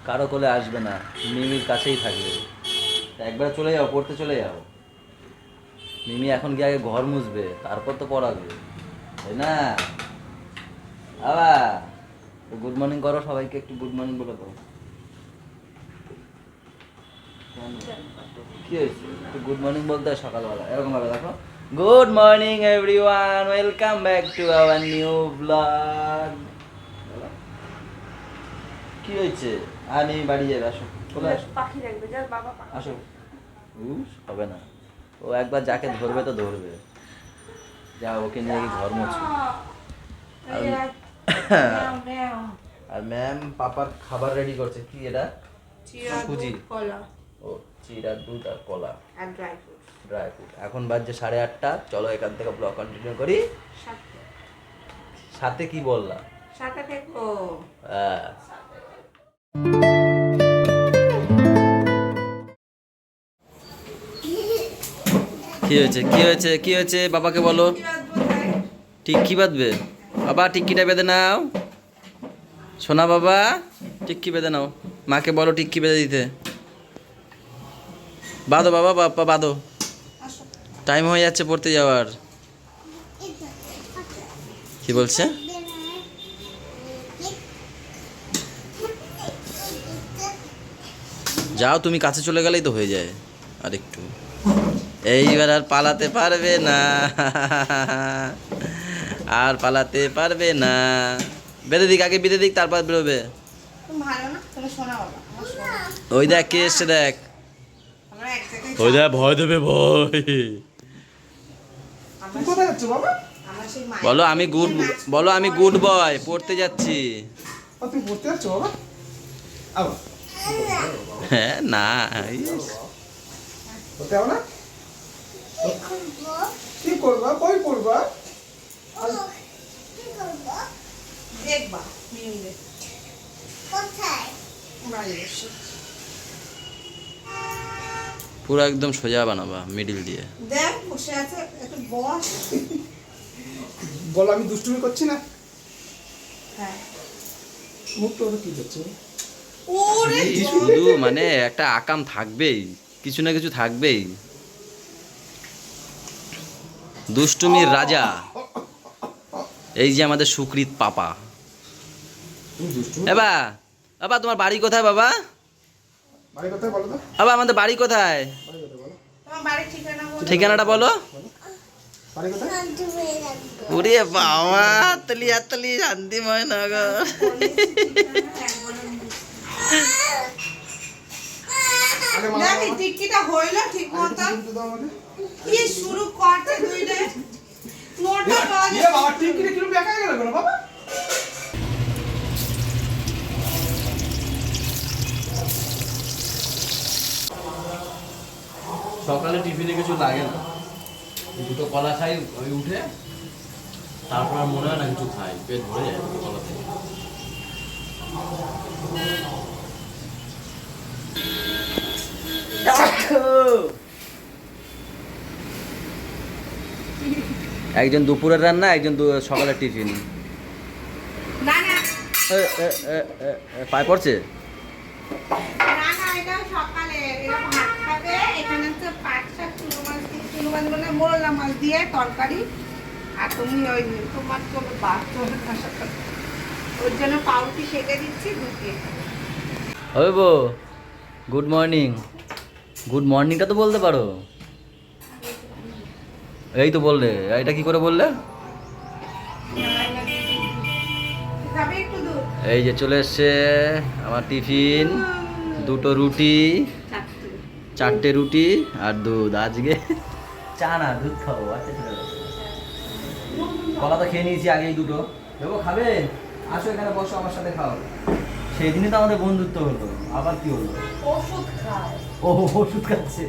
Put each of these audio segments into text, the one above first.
কারো কোলে আসবে না, মিমির কাছেই থাকবে। একবার চলে যাও, পড়তে চলে যাও। মিমি এখন গিয়ে আগে ঘর মুছবে, তারপর তো পড়াবে, তাই না? আবার গুড মর্নিং করো, সবাইকে একটু গুড মর্নিং বলে দাও। কি হয়েছে? একটু গুড মর্নিং বলতে হয় সকালবেলা, এরকম ভাবে দেখো। Good morning everyone, welcome back to our new blog. কি হয়েছে? আমি বাড়ি যাবে, আসো চলে আসো। পাখি রাখবে যার বাবা আসো। হবে না, ও একবার যাকে ধরবে তো ধরবে। যা, ওকে নিয়ে গিয়ে ঘর মুছো। আর ম্যাম পাপার খাবার রেডি করছে। কি এটা? সুজি, কলা ও চিরা, দুধ আর কলা আর ড্রাই ফ্রুট। Dry fruit. এখন বাজছে 8:30। চলো এখান থেকে ব্লগ কন্টিনিউ করি। সাথে কি বললাম? সাথে থেকো। হ্যাঁ। কি হয়েছে, কি হয়েছে, কি হয়েছে? বাবাকে বলো। টিক্কি বাঁধবে? বাবা টিক্কিটা বেঁধে নাও। সোনা বাবা টিক্কি বেঁধে নাও। মাকে বলো টিক্কি বেঁধে দিতে। বাঁধো বাবা, বাবা বাঁধো, টাইম হয়ে যাচ্ছে পড়তে যাওয়ার। কি বলছে? যাও, তুমি কাছে চলে গেলেই তো হয়ে যায়। আর একটু, এইবার আর পালাতে পারবে না, আর পালাতে পারবে না। বেঁধে দিক, আগে বেঁধে দিক, তারপর বেরোবে। ওই দেখ কে এসছে, দেখ। ওই দেখ, ভয় দেবে, ভয়। বলো আমি গুড, বলো আমি গুড বয়, পড়তে যাচ্ছি। তুমি পড়তে যাচ্ছ বাবা? হ্যাঁ না, পড়তে যাবো না? কি করবা, বই পড়বা? দেখবা মিউলে কোথায় বাড়ি এসে পুরো একদম সোজা বানাবা, মিডিল দিয়ে। দেখ বসে আছে, একটু বস। বলো আমি দুষ্টুমি করছি না? হ্যাঁ, মুখটা ওরা কি করছে? ওরে শুধু মানে একটা আকাম থাকবেই, কিছু না কিছু থাকবেই। দুষ্টুমির রাজা এই যে আমাদের সুকৃত পাপা। তুমি দুষ্টুমি? বাবা, বাবা তোমার বাড়ি কোথায় বাবা? বাড়ি কোথায় বলো তো? বাবা আমাদের বাড়ি কোথায়? বাড়ি কোথায় বলো? তোমার বাড়ির ঠিকানা বলো। ঠিকানাটা বলো। বাড়ি কোথায়? ওরে বাবা, আতলি আতলি শান্তিময় নগর। আগে দেখ এই টিকিটা হইলো ঠিক মতো। কিন্তু দাও আমাকে। কি শুরু করতে দুইটা নোটটা বাজে। ইয়ে বাবা, টিকিটা কিরকম বেঁকা গেল কেন বাবা? সকালে টিফিনে কিছু লাগে না, দুটো কলা খাই ওই উঠে, তারপর আর মনে হয় না কিছু খাই, পেট ভরে যায় দুটো কলা থেকে। একজন দুপুরের রান্না, একজন সকালের টিফিন। না না পায়ে পড়ছে। না না, এটা সকালে এরা ভাত খাবে। এখানে হচ্ছে পাট শাক, চুনো মাছ মানে মোরলা মাছ দিয়ে তরকারি। আর তুমি ওই তোমার তো বাদ চলে খাসা খাবে, ওর জন্য পাউরুটি সেকে দিচ্ছি ঢুকিয়ে। হবে বো, গুড মর্নিং। গুড মর্নিংটা তো বলতে পারো। এই তো বললে, এটা কি করে বললে? যাবে একটু দূর। এই যে চলে এসছে আমার টিফিন, দুটো রুটি, চারটে রুটি আর দুধ। আজকে চা না, দুধ খাবো। আচ্ছা ঠিক আছে, কলা তো খেয়ে নিয়েছি আগেই দুটো। দেবো, খাবে? আসো এখানে বসো, আমার সাথে খাও। সেই দিনই তো আমাদের বন্ধুত্ব হলো, আবার কি হলো? ওষুধ খায়। ও ওষুধ খাচ্ছে।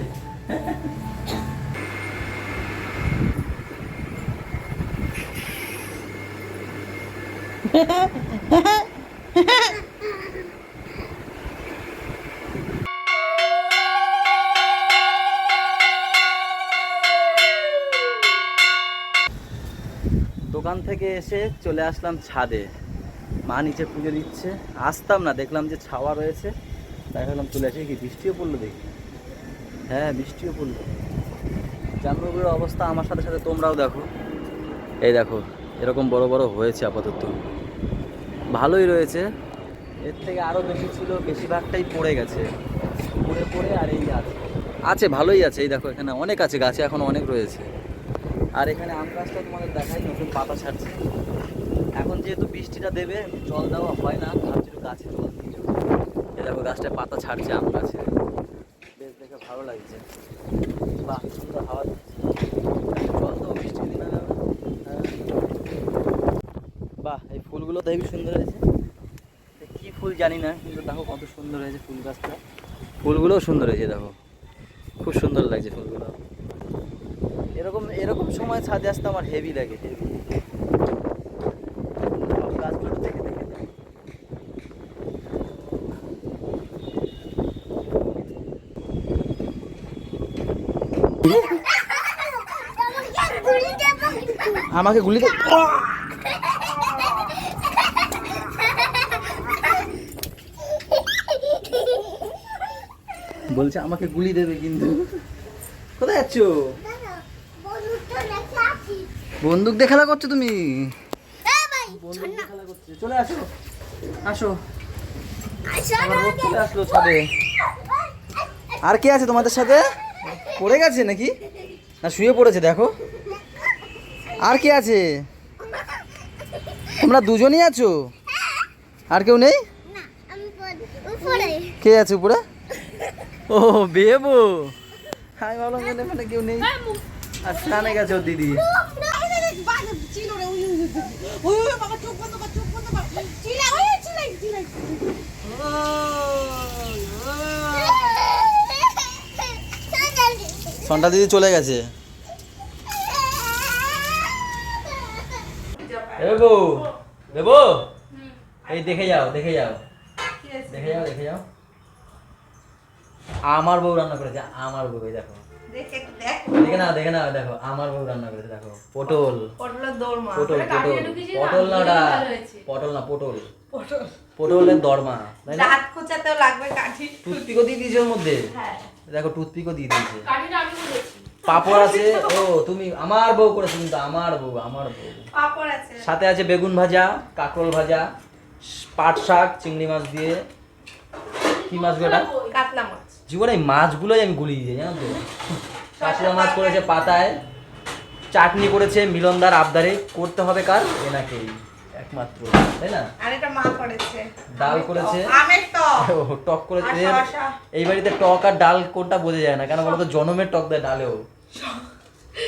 দোকান থেকে এসে চলে আসলাম ছাদে। মা নিচে পুজো দিচ্ছে, আসতাম না, দেখলাম যে ছাওয়া রয়েছে তাই ভাবলাম চলে আসি। কি বৃষ্টিও পড়লো দেখি, হ্যাঁ বৃষ্টিও পড়লো। জামরুলের অবস্থা আমার সাথে সাথে তোমরাও দেখো, এই দেখো এরকম বড় বড় হয়েছে আপাতত, ভালোই রয়েছে। এর থেকে আরও বেশি ছিল, বেশিরভাগটাই পড়ে গেছে, পড়ে পড়ে। আর এই আছে আছে ভালোই আছে, এই দেখো এখানে অনেক আছে, গাছে এখন অনেক রয়েছে। আর এখানে আম গাছটা তোমাদের দেখাই, নতুন পাতা ছাড়ছে। এখন যেহেতু বৃষ্টিটা দেবে, জল দেওয়া হয় না, ভাবছিল গাছে জল দিয়ে যাবো। এই দেখো গাছটায় পাতা ছাড়ছে, আম গাছে, বেশ দেখে ভালো লাগছে। বাহ সুন্দর হাওয়া দিচ্ছে, জল তো বৃষ্টির দিনে দেবে। হ্যাঁ। বাহ এই ফুলগুলো তো হেবি সুন্দর হয়েছে, কি ফুল জানি না, কিন্তু দেখো কত সুন্দর হয়েছে ফুল গাছটা। ফুলগুলোও সুন্দর হয়েছে দেখো, খুব সুন্দর লাগছে ফুলগুলো। এরকম এরকম সময় ছাদে আসতে আমার হেভি লাগে, হেভি। গাছগুলো দেখে দেখে যাও। আমাকে গুলি দে, বলছে আমাকে গুলি দেবে কিন্তু। কোথায় যাচ্ছ? বন্দুক দিয়ে খেলা করছো তুমি? বন্দুক দিয়ে খেলা করছো, চলে আসো, আসো। আমার রোদ চলে আসলো ছাদে। আর কে আছে তোমাদের সাথে? পড়ে গেছে নাকি, না শুয়ে পড়েছে দেখো। আর কে আছে? তোমরা দুজনই আছো, আর কেউ নেই? কে আছে উপরে? ও বেবো, আমি ভাবলাম মানে কেউ নেই। আর স্নানে গেছে ওর দিদি। সন্টা দিদি চলে গেছে। বেবো বেবো, এই দেখে যাও দেখে যাও দেখে যাও দেখে যাও, আমার বউ রান্না করেছে, আমার বউ। এই দেখো দেখে নাও দেখে নাও, দেখো আমার বউ রান্না করেছে, দেখো পটল, পটল পটল পটল না ওটা, পটল না পটল, পটলের দরমা, তাই না? দাঁত খোঁচাতেও লাগবে কাঠি। টুথপিকও দিয়ে দিয়েছে ওর মধ্যে, হ্যাঁ দেখো টুথপিকও দিয়ে দিয়েছে। কাঠিটা আমি করেছি। পাপড় আছে, ও তুমি আমার বউ করেছো কিন্তু, আমার বউ আমার বউ। পাপড় আছে, সাথে আছে বেগুন ভাজা, কাঁকরোল ভাজা, পাট শাক, চিংড়ি মাছ দিয়ে, কি মাছ গোটা? কাতলা মাছ। জীবনে এই মাছগুলোই আমি গুলিয়ে দিই জানো তো। কাতলা মাছ করেছে পাতায়, চাটনি করেছে মিলনদার আবদারে, করতে হবে কার? এনাকেই একমাত্র, তাই না? আর এটা মা করেছে। ডাল করেছে, আমের টক। ও টক করেছে। আর শসা। এই বাড়িতে টক আর ডাল কোনটা বোঝা যায় না, কেন বলতো জনমের টক দেয় ডালেও।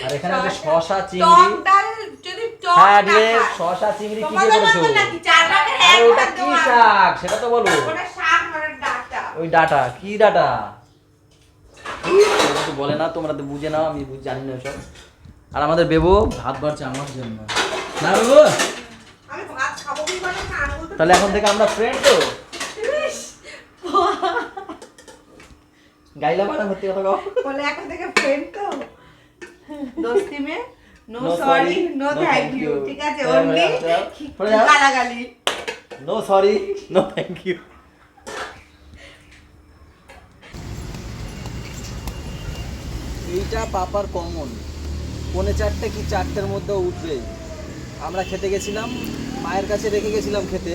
আর এখানে আছে শসা চিংড়ি। টক ডাল যদি টক হ্যাঁ না রে, খায়। শসা চিংড়ি কি তোমাদের দিয়ে করেছো? মতো নাকি চার ভাগের আরে এক ওটা ভাগ কি দেওয়া? শাক সেটা তো বলো। ওটা শাক মানে ডাটা। ওই ডাটা, কি ডাটা? তোমরা তো বলে না, তোমরা তো বুঝে নাও, আমি জানি না সব। আর আমাদের বেবো ভাত বাড়ছে আমার জন্য, না বেবো? আমি ভাত খাবো কি বলে না, আঙুল তো। তাহলে এখন থেকে আমরা ফ্রেন্ড তো। গাইলা বাড়া ভর্তি কথা কও। বলে এখন থেকে ফ্রেন্ড তো। দোস্তি মে no No sorry sorry, no no thank thank you, you. ঠিক আছে? হ্যাঁ, অনলি পড়ে যাও। গালাগালি। No sorry no thank you. এইটা পাপার কমন, 4:45 কি 4টের মধ্যে উঠবেই। আমরা খেতে গেছিলাম, মায়ের কাছে রেখে গেছিলাম খেতে,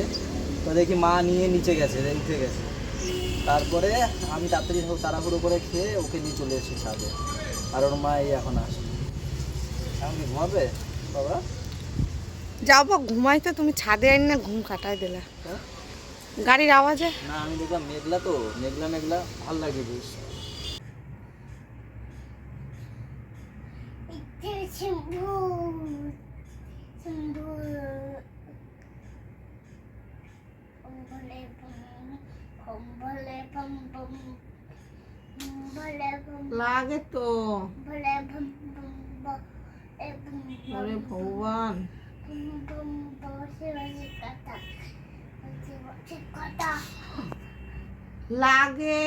তো দেখি মা নিয়ে নিচে গেছে, উঠে গেছে। তারপরে আমি তাড়াতাড়ি তাড়াহুড়ো করে খেয়ে ওকে নিয়ে চলে এসেছি ছাদে। আর ওর মা এই এখন আসে। এখন কি ঘুমাবে বাবা? যাও বা ঘুমাইতে, তুমি ছাদে আইন না ঘুম কাটাই দিলে। হ্যাঁ? গাড়ির আওয়াজে। না আমি দেখলাম মেঘলা, তো মেঘলা মেঘলা ভালো লাগে বেশ। লাগে তো। ওরে ভগবান। লাগে।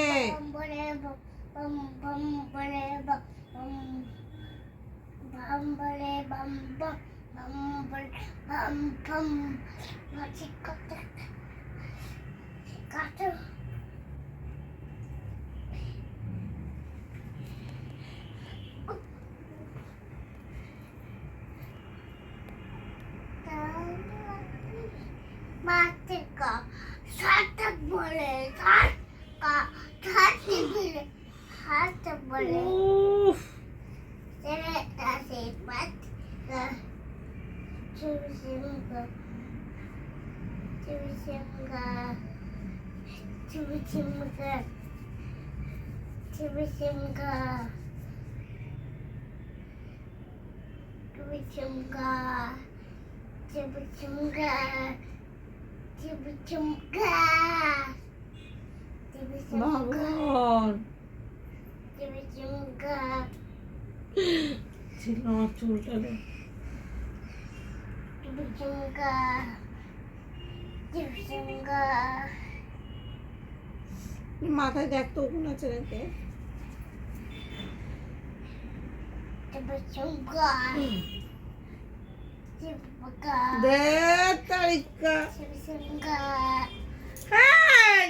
উফ, ভগবান ছিল আমার চুলটা রে। মাথায় দেখ তো কোন আছে নাকি দে তারিকা। হাই!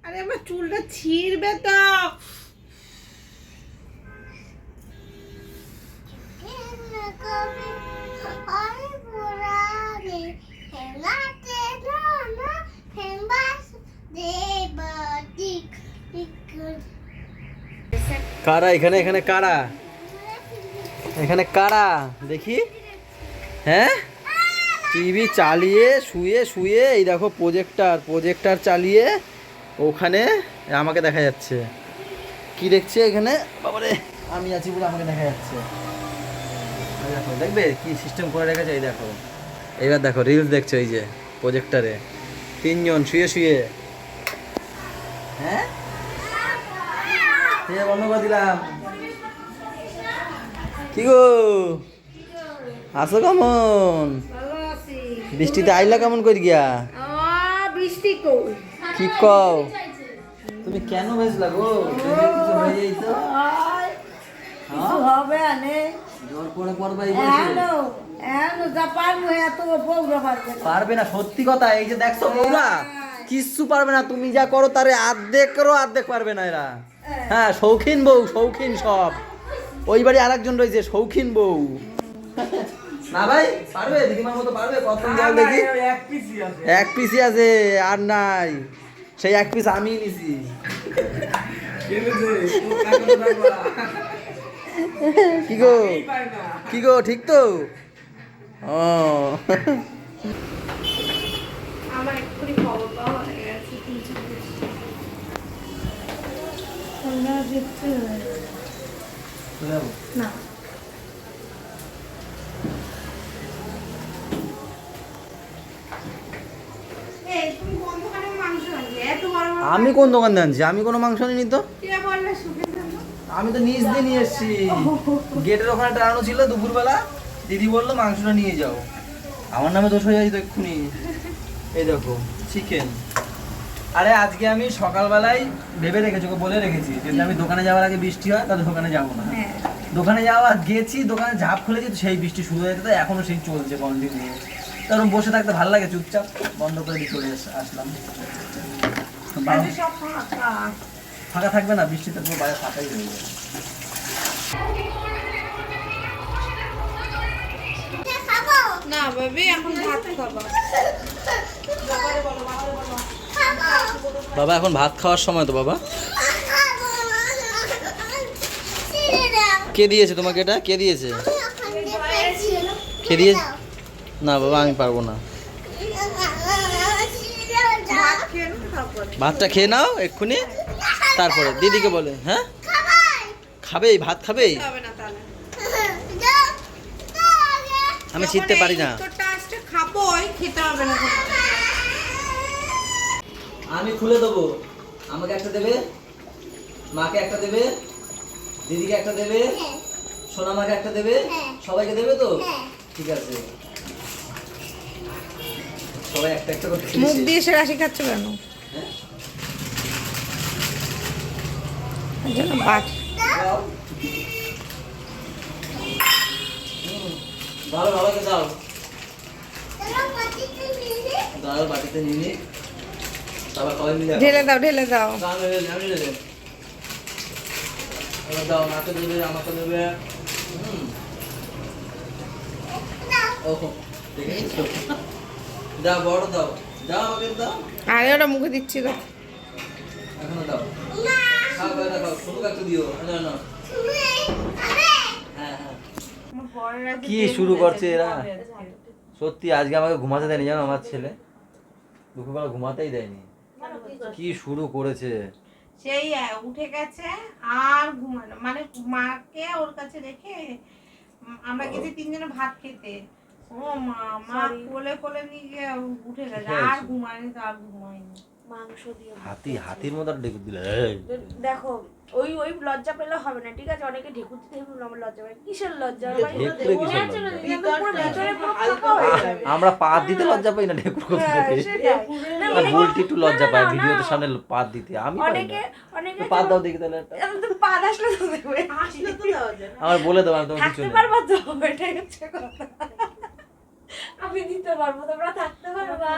আরে আমার চুলটা ছিঁড়বে তো। কারা এখানে? এখানে কারা? এখানে কারা দেখি? হ্যাঁ, টিভি চালিয়ে শুয়ে শুয়ে এই দেখো প্রজেক্টার চালিয়ে ওখানে আমাকে দেখা যাচ্ছে। কি দেখছে এখানে? বাবারে, আমি আছি বলে আমাকে দেখা যাচ্ছে। এই দেখো, দেখবে কি সিস্টেম করে রেখেছে। এই দেখো, এইবার দেখো রিলস দেখছো এই যে প্রজেক্টারে, তিনজন শুয়ে শুয়ে। হ্যাঁ, বন্ধ করে দিলাম। কি গো, আসো কেমন? বৃষ্টিতে আইলা কেমন করি গিয়া? বৃষ্টি কই? কি কও? তুমি কেন বেজলা গো? যদি কিছু হয়ে যাইত? কিছু হবে আনে জোর করে পড়বাই বলছে। এনো যা পারবো এত বউরা পারবে না। পারবে না, সত্যি কথা। এই যে দেখছো বউরা কিচ্ছু পারবে না। তুমি যা করো তারে অর্ধেক পারবে না এরা। হ্যাঁ, শৌখিন বউ, শৌখিন সব। ওই বাড়ি আরেকজন রয়েছে শৌখিন বউ। না ভাই, পারবে দিদিমার মতো পারবে? প্রথম যাও দেখি। এক পিসি আছে আর নাই। সেই এক পিস আমি নিছি। কি গো ঠিক তো? ও আমার এক্ষুনি খবর পাওয়া হয়ে গেছে। না আমি কোন দোকান দিয়ে আনছি? আমি কোনো মাংস নিই তো। কে বললে সুখের জন্য? আমি তো নিজ দিয়ে নিয়ে এসছি। গেটের ওখানে টানানো ছিল দুপুরবেলা। দিদি বললো মাংসটা নিয়ে যাও। আমার নামে দোষ হয়ে যায় তো এক্ষুনি। এই দেখো চিকেন। আরে আজকে আমি সকালবেলায় ভেবে রেখেছি, ওকে বলে রেখেছি যদি আমি দোকানে যাওয়ার আগে বৃষ্টি হয় তাহলে দোকানে যাবো না। দোকানে গেছি, দোকানে ঝাঁপ খুলেছি, তো সেই বৃষ্টি শুরু হয়ে যেত, এখনো সেই চলছে কন্টিনিউ। তখন বসে থাকতে ভালো লাগে, চুপচাপ বন্ধ করে দিয়ে চলে আসলাম। ফাঁকা থাকবে না, বৃষ্টিতে পুরো বাইরে ফাঁকাই হয়ে যাবে। না বেবি, এখন ভাত খাবো। বাবা এখন ভাত খাওয়ার সময় তো বাবা। কে দিয়েছে তোমাকে এটা? কে দিয়েছে? কে দিয়েছে? না বাবা, আমি পারবো না। ভাতটা খেয়ে নাও এক্ষুনি, তারপরে দিদিকে বলে। হ্যাঁ, খাবেই, ভাত খাবেই। আমি ছিটতে পারি না। আমি খুলে দেবো। আমাকে একটা দেবে, মাকে একটা দেবে, দিদিকে একটা দেবে, সোনামাকে একটা দেবে, সবাইকে দেবে তো? ঠিক আছে, সবাই একটা একটা করে মুখ দিয়ে সে রাশি খাচ্ছ কেন? ভালো বাবাকে দাও, দাও বাটিতে নিয়ে নি। তারপর সবাই মিলে ঢেলে দাও ঢেলে দাও। আমি ঢেলে দেব। এবার দাও, নাকে দেবে, আমাকে দেবে। ওহো, দেখেছো? দাও, বড় দাও, দাও আমাকে দাও। আরে ওটা মুখে দিচ্ছি তো। এখনো দাও। খাও, খাও, খাও, শুধু কাটতে দিও। না না। হ্যাঁ হ্যাঁ। কি শুরু করছে এরা? সত্যি আজকে আমাকে ঘুমাতে দেয়নি, জানো আমার ছেলে দুপুরবেলা ঘুমাতেই দেয়নি। কি শুরু করেছে! সেই উঠে গেছে আর ঘুমানো, মানে মাকে ওর কাছে রেখে আমরা গেছি তিনজনে ভাত খেতে। ও মা, মা কোলে কোলে নিয়ে গিয়ে উঠে গেছে, আর ঘুমায়নি তো, আর ঘুমায়নি। মাংস দিয়ে হাতির মতো ডেকে দিলে। দেখো, ওই ওই লজ্জা পেলে হবে না, ঠিক আছে? অনেকে ঢেকুর দিতে আমার লজ্জা পায়। কিসের লজ্জা? ঢেকুরে কিসের লজ্জা? ভিতরে পুরো ফাঁকা হয়ে যাবে। আমরা পাত দিতে লজ্জা পাই না, ঢেকুর করতে হ্যাঁ, দেবে। সেটাই। না, আর অনেকে- বলটি একটু লজ্জা না, পায় না, ভিডিওতে না। সামনে পাত দিতে, আমি পাই অনেকে না। অনেকে তো পাত দাও দেখি তাহলে একটা। তো পাদ আসলে তো দেখবে, আসলে তো দেওয়া যায় না। আমার বলে দাও, আমি তোমার কিছু থাকতে নেই। পারবা তো, এটাই হচ্ছে কথা। আমি দিতে পারবো, তোমরা থাকতে পারবা?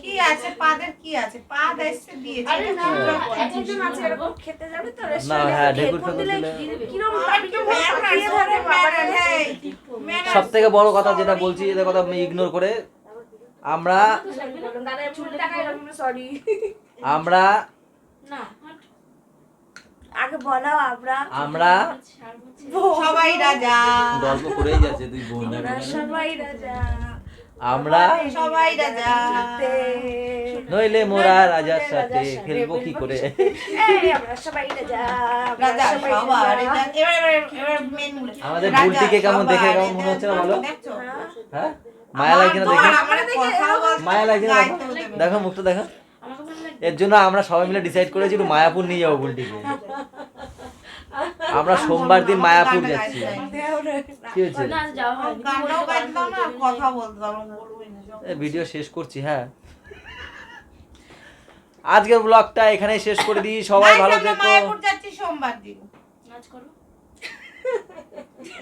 কি আছে পাদের, কি আছে? পাদ এসে দিয়েছে। আরে না, হ্যাঁ। একজন আছে এরকম খেতে যাবে তো না, রেস্টুরেন্টে, হ্যাঁ, ঢেকুর ঢেকুর ফেকুর দিলে দিলে- কিরকম আমি তো তাকিয়ে ধরে বাবারে। সব থেকে বড় কথা যেটা বলছি, এটা কথা আমি ইগনোর করে আমরা চুল টাকায় সরি। আমরা না, আগে বলাও আমরা সবাই রাজা, গল্প করেই যাচ্ছে দুই বোন। আমরা সবাই রাজা, আমরা সবাই রাজা। নইলে মোরা রাজার সাথে খেলবো কি করে? এই আমরা সবাই রাজা, আমরা রাজা সবাই সবার রাজা। রাজা। এবার মেন আমাদের বুলটিকে কেমন দেখে কেমন মনে হচ্ছে না বলো? দেখছো? হ্যাঁ, মায়া লাগে না দেখে? আমার কথা বলতে মায়া লাগে না? গাইতে দেখো, দেবে। দেখো মুখটা দেখো। এর জন্য আমরা সবাই মিলে ডিসাইড করেছি একটু মায়াপুর নিয়ে যাবো বুলটিকে। আমরা সোমবার দিন মায়াপুর যাচ্ছি। কি হয়েছে? গানটাও গাইতে দাও না, কথা বলতে দাও, আমি বলবোই না। ভিডিও শেষ করছি। হ্যাঁ, আজকের ব্লগটা এখানেই শেষ করে দিই। সবাই ভালো আমরা থেকো। মায়াপুর যাচ্ছি সোমবার দিন।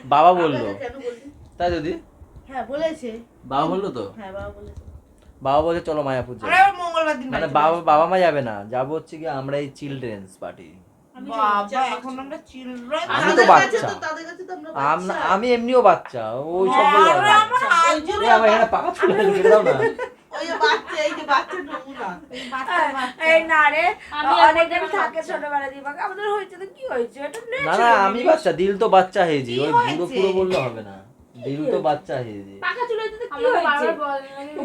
বাবা বললো তাই যদি হ্যাঁ বলেছে, বাবা বললো তো, হ্যাঁ বাবা বলেছে। বাবা বলছে চলো মায়াপুর যাই। আমরা এবার মঙ্গলবার দিন মানে বাড়ি বাবা মা যাবে না, যাবো হচ্ছে কি আমরা এই চিলড্রেন্স পার্টি। চলে যাবো। বাবা এখন আমরা চিলড্রেন, আমি তো বাচ্চা, আমি এমনিও বাচ্চা, ওই সব বলে হবে না। এই আমার এখানে পাকা চুল আছে, কেটে দাও না। এই না রে, অনেকদিন থাকে ছোটবেলা দিবাক, আমাদের হয়েছে তো কি হয়েছে, এটা না না, আমি বাচ্চা, দিল তো বাচ্চা হেজি, ওই বুড়ো পুরো বললে হবে না, দিল তো বাচ্চা হেজি। পাকা চুল হয়েছে তো কি হয়েছে?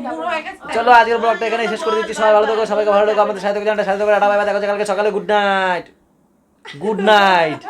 বুড়ো হয়ে গেছে। চলো আজকের ব্লগটা এখানে শেষ করে দিচ্ছি। সবাই ভালো থেকো, সবাইকে ভালো থেকো, আমাদের সাথে থাকো, জানটা সাথে থাকো, টাটা বাই বাই, দেখা হচ্ছে কালকে সকালে। Good night, good night.